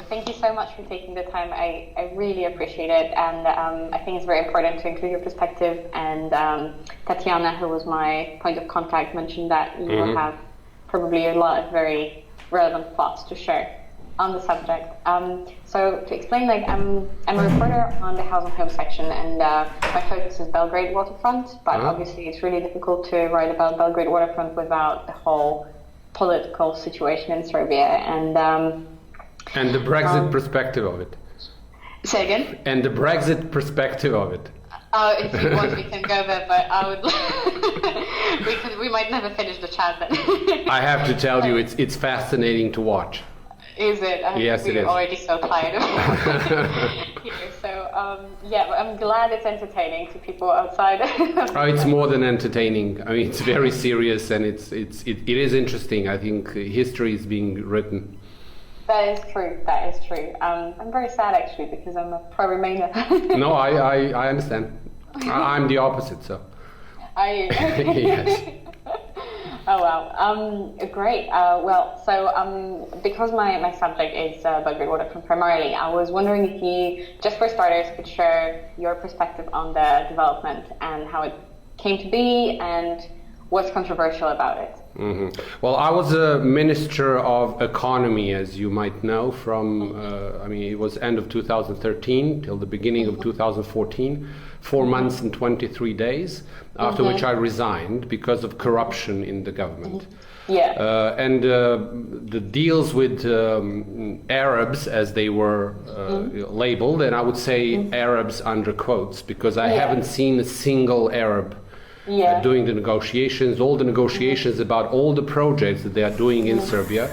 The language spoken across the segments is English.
thank you so much for taking the time. I really appreciate it, and I think it's very important to include your perspective. And Tatiana, who was my point of contact, mentioned that you have probably a lot of very relevant thoughts to share on the subject. So to explain, like I'm a reporter on the House and Home section, and my focus is Belgrade waterfront, but obviously it's really difficult to write about Belgrade waterfront without the whole political situation in Serbia and the Brexit perspective of it. Say again? And the Brexit perspective of it. If you want, we can go there, but I would. we might never finish the chat then. I have to tell you, it's fascinating to watch. Is it? Yes, it is. We're already so tired of it here. So, yeah, but I'm glad it's entertaining to people outside. It's more than entertaining. I mean, it's very serious, and it is interesting. I think history is being written. That is true. That is true. I'm very sad, actually, because I'm a pro-Remainer. No, I understand. I'm the opposite, so. Are you? Yes. Oh wow, great. Well, so because my subject is Belgrade waterfront primarily, I was wondering if you, just for starters, could share your perspective on the development and how it came to be and what's controversial about it. Mm-hmm. Well, I was a Minister of Economy, as you might know, from, it was end of 2013 till the beginning of 2014, 4 months and 23 days, after which I resigned because of corruption in the government. Yeah. And the deals with Arabs, as they were labeled, and I would say Arabs under quotes, because I haven't seen a single Arab doing the negotiations. All the negotiations about all the projects that they are doing in Serbia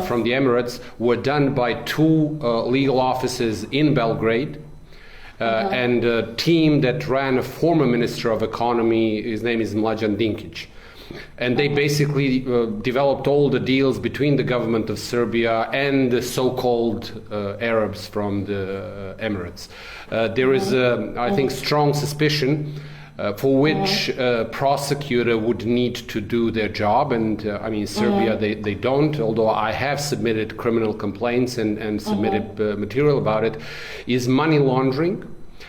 from the Emirates were done by two legal offices in Belgrade and a team that ran a former Minister of Economy. His name is Mlađan Dinkic. And they basically developed all the deals between the government of Serbia and the so-called Arabs from the Emirates. There is, I think, strong suspicion for which a prosecutor would need to do their job, and Serbia, they don't, although I have submitted criminal complaints and submitted material about it, is money laundering.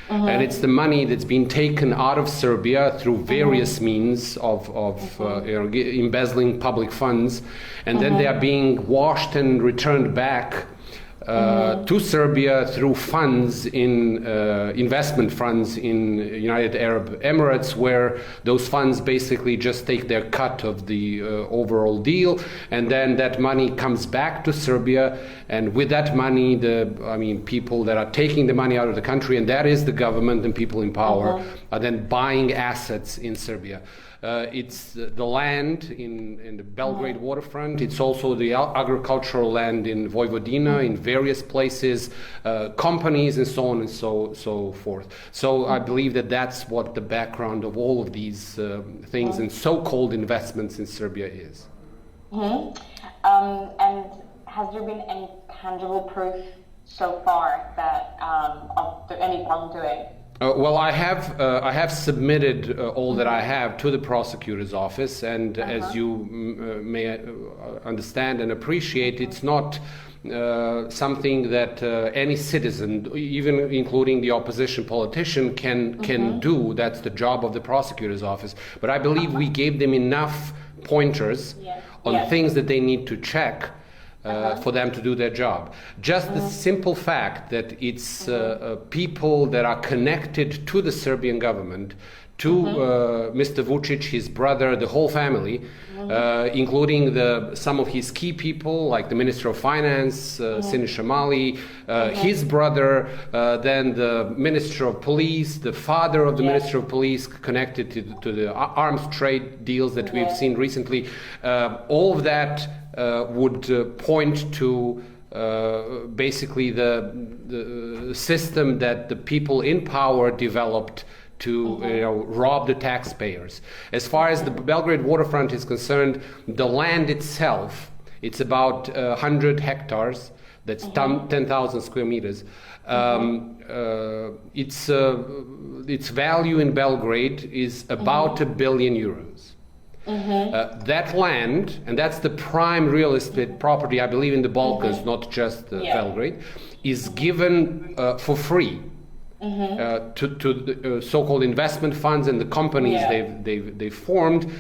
And it's the money that's been taken out of Serbia through various means of embezzling public funds, and then they are being washed and returned back to Serbia through funds in investment funds in United Arab Emirates, where those funds basically just take their cut of the overall deal, and then that money comes back to Serbia, and with that money, people that are taking the money out of the country, and that is the government and people in power, are then buying assets in Serbia. It's the land in the Belgrade waterfront. It's also the agricultural land in Vojvodina, in various places, companies, and so on and so forth. So I believe that that's what the background of all of these things and so-called investments in Serbia is. And has there been any tangible proof so far that of any wrongdoing? Well, I have submitted all that I have to the prosecutor's office, and as you may understand and appreciate, it's not something that any citizen, even including the opposition politician, can do. That's the job of the prosecutor's office. But I believe we gave them enough pointers on things that they need to check for them to do their job. Just the simple fact that it's people that are connected to the Serbian government, to Mr. Vučić, his brother, the whole family, including some of his key people, like the Minister of Finance, Siniša Mali, his brother, then the Minister of Police, the father of the Minister of Police, connected to the arms trade deals that we've seen recently. All of that would point to basically the system that the people in power developed to rob the taxpayers. As far as the Belgrade waterfront is concerned, the land itself, it's about 100 hectares, that's 10,000 square meters. Its value in Belgrade is about €1 billion. That land, and that's the prime real estate property, I believe, in the Balkans, not just Belgrade, is given for free to the so-called investment funds and the companies they've formed.